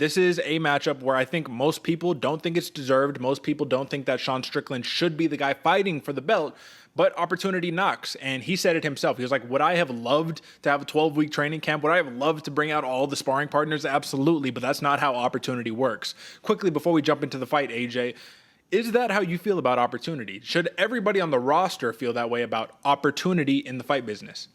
This is a matchup where I think most people don't think it's deserved. Most people don't think that Sean Strickland should be the guy fighting for the belt, but opportunity knocks. And he said it himself. He was like, would I have loved to have a 12-week training camp? Would I have loved to bring out all the sparring partners? Absolutely, but that's not how opportunity works. Quickly, before we jump into the fight, AJ, is that how you feel about opportunity? Should everybody on the roster feel that way about opportunity in the fight business?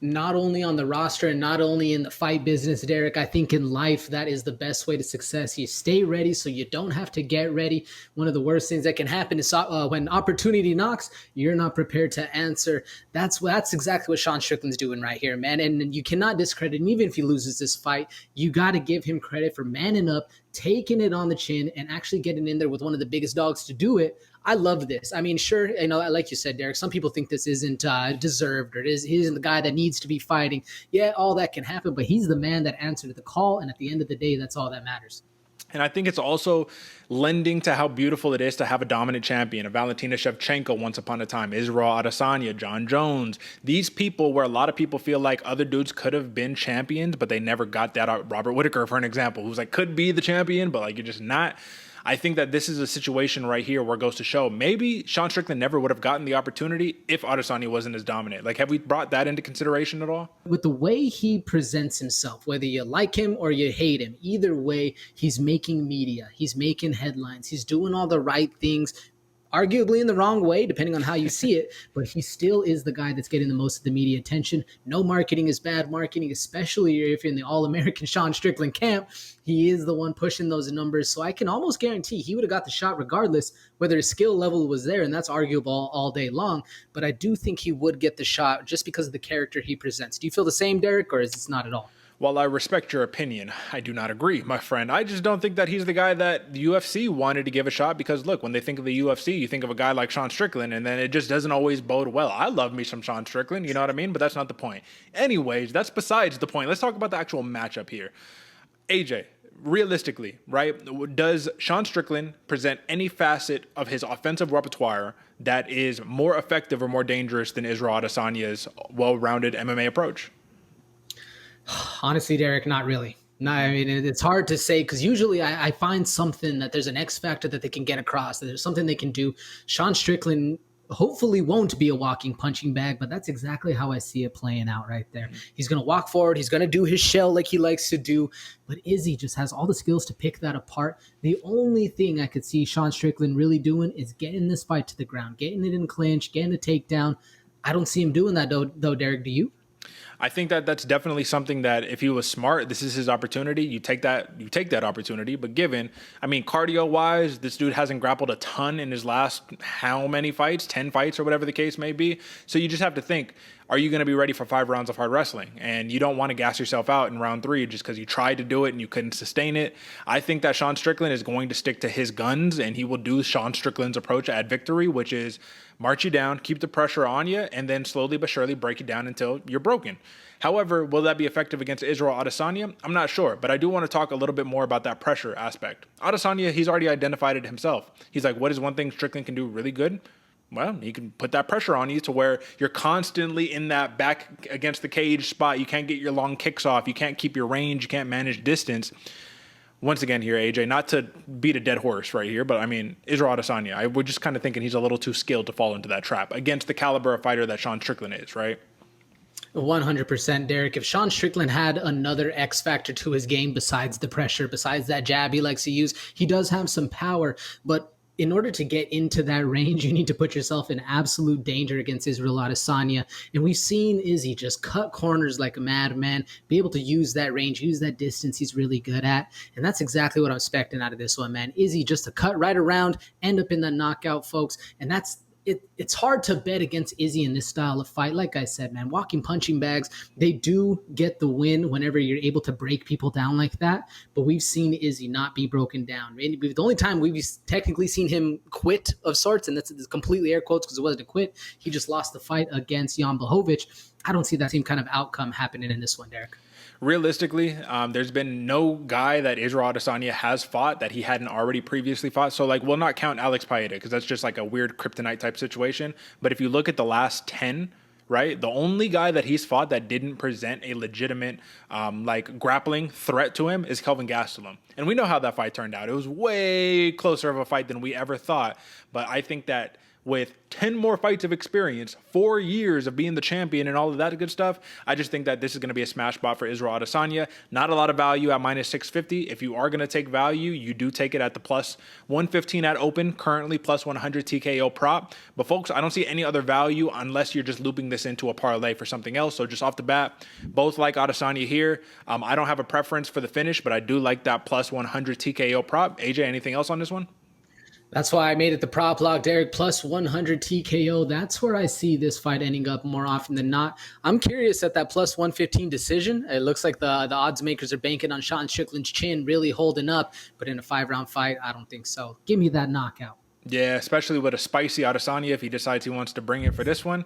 Not only on the roster and not only in the fight business, Derek, I think in life, that is the best way to success. You stay ready so you don't have to get ready. One of the worst things that can happen is when opportunity knocks, you're not prepared to answer. That's exactly what Sean Strickland's doing right here, man. And you cannot discredit him. Even if he loses this fight, you got to give him credit for manning up, taking it on the chin, and actually getting in there with one of the biggest dogs to do it. I love this. I mean, sure, like you said, Derek, some people think this isn't deserved or he isn't the guy that needs to be fighting. Yeah, all that can happen, but he's the man that answered the call, and at the end of the day, that's all that matters. And I think it's also lending to how beautiful it is to have a dominant champion, a Valentina Shevchenko once upon a time, Israel Adesanya, John Jones. These people where a lot of people feel like other dudes could have been champions, but they never got that out. Robert Whittaker, for an example, who's like, could be the champion, but like, you're just not. I think that this is a situation right here where it goes to show maybe Sean Strickland never would have gotten the opportunity if Adesanya wasn't as dominant. Like, have we brought that into consideration at all? With the way he presents himself, whether you like him or you hate him, either way, he's making media. He's making headlines. He's doing all the right things, arguably in the wrong way, depending on how you see it, but he still is the guy that's getting the most of the media attention. No marketing is bad marketing, especially if you're in the All-American Sean Strickland camp. He is the one pushing those numbers, so I can almost guarantee he would have got the shot regardless whether his skill level was there, and that's arguable all day long, but I do think he would get the shot just because of the character he presents. Do you feel the same, Derek, or is this not at all? While I respect your opinion, I do not agree, my friend. I just don't think that he's the guy that the UFC wanted to give a shot because, look, when they think of the UFC, you think of a guy like Sean Strickland, and then it just doesn't always bode well. I love me some Sean Strickland, you know what I mean? But that's not the point. Anyways, that's besides the point. Let's talk about the actual matchup here. AJ, realistically, right, does Sean Strickland present any facet of his offensive repertoire that is more effective or more dangerous than Israel Adesanya's well-rounded MMA approach? Honestly, Derek, not really. No, I mean, it's hard to say because usually I find something that there's an X factor that they can get across, that there's something they can do. Sean Strickland hopefully won't be a walking punching bag, but that's exactly how I see it playing out right there. He's going to walk forward. He's going to do his shell like he likes to do, but Izzy just has all the skills to pick that apart. The only thing I could see Sean Strickland really doing is getting this fight to the ground, getting it in clinch, getting a takedown. I don't see him doing that though, Derek, do you? I think that that's definitely something that if he was smart, this is his opportunity. You take that opportunity. But given, I mean, cardio wise, this dude hasn't grappled a ton in his last how many fights, 10 fights or whatever the case may be. So you just have to think, are you going to be ready for 5 rounds of hard wrestling? And you don't want to gas yourself out in round 3 just because you tried to do it and you couldn't sustain it. I think that Sean Strickland is going to stick to his guns and he will do Sean Strickland's approach at victory, which is march you down, keep the pressure on you, and then slowly but surely break you down until you're broken. However, will that be effective against Israel Adesanya? I'm not sure, but I do want to talk a little bit more about that pressure aspect. Adesanya, he's already identified it himself. He's like, what is one thing Strickland can do really good? Well, he can put that pressure on you to where you're constantly in that back against the cage spot. You can't get your long kicks off. You can't keep your range. You can't manage distance. Once again here, AJ, not to beat a dead horse right here, but I mean, Israel Adesanya, we're just kind of thinking he's a little too skilled to fall into that trap against the caliber of fighter that Sean Strickland is, right? 100%, Derek. If Sean Strickland had another X factor to his game besides the pressure, besides that jab he likes to use, he does have some power, but in order to get into that range, you need to put yourself in absolute danger against Israel Adesanya. And we've seen Izzy just cut corners like a madman, be able to use that range, use that distance he's really good at. And that's exactly what I'm expecting out of this one, man. Izzy just to cut right around, end up in the knockout, folks. And that's it's hard to bet against Izzy in this style of fight. Like I said, man, walking punching bags, they do get the win whenever you're able to break people down like that. But we've seen Izzy not be broken down. The only time we've technically seen him quit of sorts, and that's completely air quotes because it wasn't a quit, he just lost the fight against Jan Blachowicz. I don't see that same kind of outcome happening in this one, Derek. Realistically, there's been no guy that Israel Adesanya has fought that he hadn't already previously fought. So, like, we'll not count Alex Paeta because that's just like a weird kryptonite type situation. But if you look at the last 10 right? The only guy that he's fought that didn't present a legitimate like grappling threat to him is Kelvin Gastelum. And we know how that fight turned out. It was way closer of a fight than we ever thought. But I think that with 10 more fights of experience, 4 years of being the champion and all of that good stuff, I just think that this is going to be a smash spot for Israel Adesanya. Not a lot of value at minus 650. If you are going to take value, you do take it at the plus 115 at open, currently plus 100 TKO prop. But folks, I don't see any other value unless you're just looping this into a parlay for something else. So just off the bat, both like Adesanya here. I don't have a preference for the finish, but I do like that plus 100 TKO prop. AJ, anything else on this one? That's why I made it the prop lock, Derek, plus 100 TKO. That's where I see this fight ending up more often than not. I'm curious at that plus 115 decision. It looks like the odds makers are banking on Sean Strickland's chin really holding up, but in a 5-round fight, I don't think so. Give me that knockout. Yeah, especially with a spicy Adesanya if he decides he wants to bring it for this one.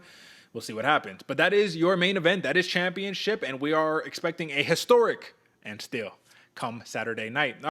We'll see what happens. But that is your main event. That is championship, and we are expecting a historic and still come Saturday night.